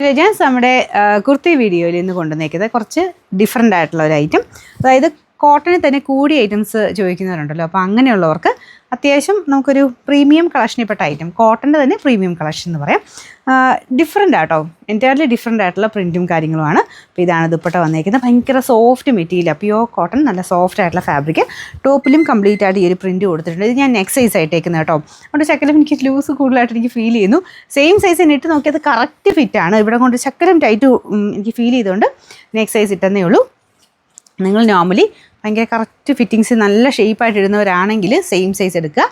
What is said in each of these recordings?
രജാൻസ് നമ്മുടെ കുർത്തി വീഡിയോയിൽ ഇന്ന് കൊണ്ടുവന്നേക്കുന്നത് കുറച്ച് ഡിഫറെൻ്റ് ആയിട്ടുള്ള ഒരു ഐറ്റം. അതായത് കോട്ടണിൽ തന്നെ കൂടിയ ഐറ്റംസ് ചോദിക്കുന്നവരുണ്ടല്ലോ, അപ്പോൾ അങ്ങനെയുള്ളവർക്ക് അത്യാവശ്യം നമുക്കൊരു പ്രീമിയം കളക്ഷനിൽപ്പെട്ട ഐറ്റം, കോട്ടൻ്റെ തന്നെ പ്രീമിയം കളക്ഷൻ എന്ന് പറയാം. ഡിഫറെൻ്റ് ആട്ടോ, എൻറ്റയർലി ഡിഫറെൻ്റ് ആയിട്ടുള്ള പ്രിൻറ്റും കാര്യങ്ങളുമാണ്. അപ്പോൾ ഇതാണ് ദുപ്പട്ട വന്നേക്കുന്നത്. ഭയങ്കര സോഫ്റ്റ് മെറ്റീരിയൽ, പ്യുവർ കോട്ടൺ, നല്ല സോഫ്റ്റ് ആയിട്ടുള്ള ഫാബ്രിക്. ടോപ്പിലും കംപ്ലീറ്റ് ആയിട്ട് ഈ ഒരു പ്രിൻറ്റ് കൊടുത്തിട്ടുണ്ട്. ഇത് ഞാൻ നെക്സ്റ്റ് സൈസ് ആയിട്ടേക്കുന്നത് കേട്ടോ. അതുകൊണ്ട് ചക്കലും എനിക്ക് ലൂസ് കൂടുതലായിട്ട് എനിക്ക് ഫീൽ ചെയ്യുന്നു. സെയിം സൈസ് ഇട്ട് നോക്കിയത് കറക്റ്റ് ഫിറ്റാണ്. ഇവിടെ കൊണ്ട് ചക്കലും ടൈറ്റ് എനിക്ക് ഫീൽ ചെയ്തുകൊണ്ട് നെക്സ്റ്റ് സൈസ് ഇട്ടെന്നേ ഉള്ളൂ. നിങ്ങൾ നോർമലി ഭയങ്കര കറക്റ്റ് ഫിറ്റിങ്സ് നല്ല ഷേപ്പായിട്ട് ഇടുന്നവരാണെങ്കിൽ സെയിം സൈസ് എടുക്കുക.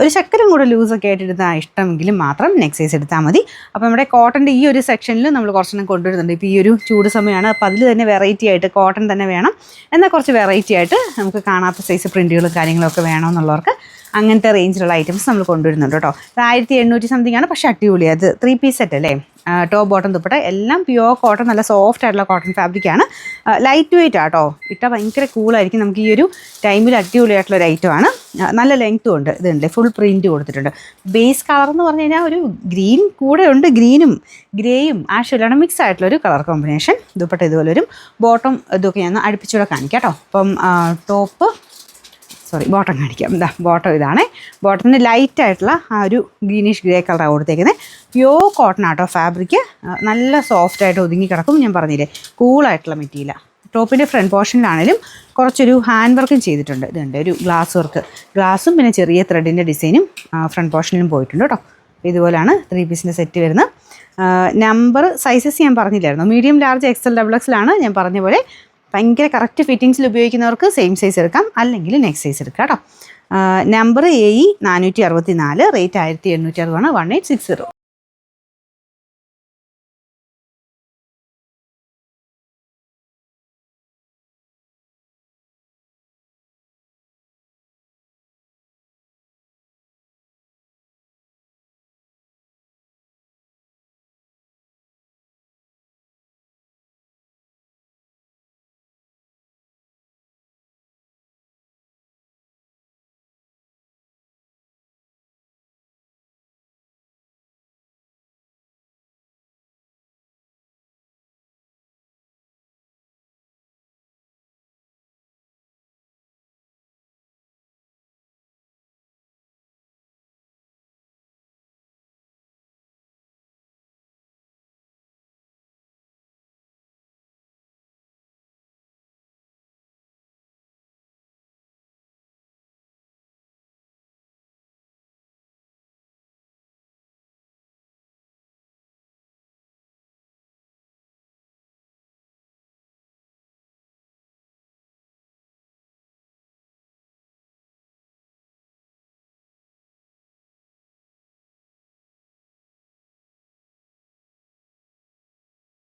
ഒരു ശക്കലും കൂടെ ലൂസൊക്കെ ആയിട്ട് ഇടുന്ന ഇഷ്ടമെങ്കിലും മാത്രം നെക്സ്റ്റ് സൈസ് എടുത്താൽ മതി. അപ്പോൾ നമ്മുടെ കോട്ടൻ്റെ ഈ ഒരു സെക്ഷനിൽ നമ്മൾ കുറച്ചെണ്ണം കൊണ്ടുവരുന്നുണ്ട്. ഇപ്പോൾ ഈ ഒരു ചൂട് സമയമാണ്, അപ്പോൾ അതിൽ തന്നെ വെറൈറ്റി ആയിട്ട് കോട്ടൺ തന്നെ വേണം, എന്നാൽ കുറച്ച് വെറൈറ്റി ആയിട്ട് നമുക്ക് കാണാത്ത സൈസ് പ്രിൻറ്റുകളും കാര്യങ്ങളൊക്കെ വേണമെന്നുള്ളവർക്ക് അങ്ങനത്തെ റേഞ്ചിലുള്ള ഐറ്റംസ് നമ്മൾ കൊണ്ടുവരുന്നുണ്ട് കേട്ടോ. 1800 സംതിങ് ആണ്, പക്ഷേ അടിപൊളി. അത് 3 പീസ് സെറ്റ് അല്ലേ, ടോപ്പ് ബോട്ടം ദുപ്പട്ട എല്ലാം പ്യുവർ കോട്ടൺ, നല്ല സോഫ്റ്റ് ആയിട്ടുള്ള കോട്ടൺ ഫാബ്രിക്കാണ്. ലൈറ്റ് വെയിറ്റ് ആട്ടോ, ഇട്ടാൽ ഭയങ്കര കൂളായിരിക്കും. നമുക്ക് ഈ ഒരു ടൈമിൽ അടിപൊളിയായിട്ടുള്ളൊരു ഐറ്റമാണ്. നല്ല ലെങ്ത്തും ഉണ്ട്. ഇതുണ്ട്, ഫുൾ പ്രിൻറ്റ് കൊടുത്തിട്ടുണ്ട്. ബേസ് കളർ എന്ന് പറഞ്ഞു കഴിഞ്ഞാൽ ഒരു ഗ്രീൻ കൂടെ ഉണ്ട്, ഗ്രീനും ഗ്രേയും ആഷുമാണ് മിക്സ് ആയിട്ടുള്ളൊരു കളർ കോമ്പിനേഷൻ. ദുപ്പട്ട ഇതുപോലെ വരും. ബോട്ടം ഇതൊക്കെ ഞാൻ അടിപ്പിച്ചുകൂടെ കാണിക്കാം കേട്ടോ. അപ്പം ബോട്ടം കാണിക്കാം. ബോട്ടം ഇതാണ്. ബോട്ടത്തിന് ലൈറ്റ് ആയിട്ടുള്ള ആ ഒരു ഗ്രീനിഷ് ഗ്രേ കളറാണ് കൊടുത്തേക്കുന്നത്. പ്യുവർ കോട്ടൺ ആട്ടോ ഫാബ്രിക്. നല്ല സോഫ്റ്റായിട്ട് ഒതുങ്ങി കിടക്കും. ഞാൻ പറഞ്ഞില്ലേ, കൂളായിട്ടുള്ള മെറ്റീരിയലാണ്. ടോപ്പിൻ്റെ ഫ്രണ്ട് പോർഷനിലാണെങ്കിലും കുറച്ചൊരു ഹാൻഡ് വർക്കും ചെയ്തിട്ടുണ്ട്. ഇതുണ്ട്, ഒരു ഗ്ലാസ് വർക്ക്, ഗ്ലാസും പിന്നെ ചെറിയ ത്രെഡിൻ്റെ ഡിസൈനും ഫ്രണ്ട് പോർഷനിലും പോയിട്ടുണ്ട് കേട്ടോ. ഇതുപോലെയാണ് 3 പീസിൻ്റെ സെറ്റ് വരുന്നത്. നമ്പർ സൈസസ് ഞാൻ പറഞ്ഞില്ലായിരുന്നു, മീഡിയം ലാർജ് XL XXL ആണ്. ഞാൻ പറഞ്ഞ പോലെ ഭയങ്കര കറക്റ്റ് ഫിറ്റിങ്സിൽ ഉപയോഗിക്കുന്നവർക്ക് സെയിം സൈസ് എടുക്കാം, അല്ലെങ്കിൽ നെക്സ്റ്റ് സൈസ് എടുക്കാം കേട്ടോ. നമ്പർ AE 464, റേറ്റ് 1860 ആണ്. 1860.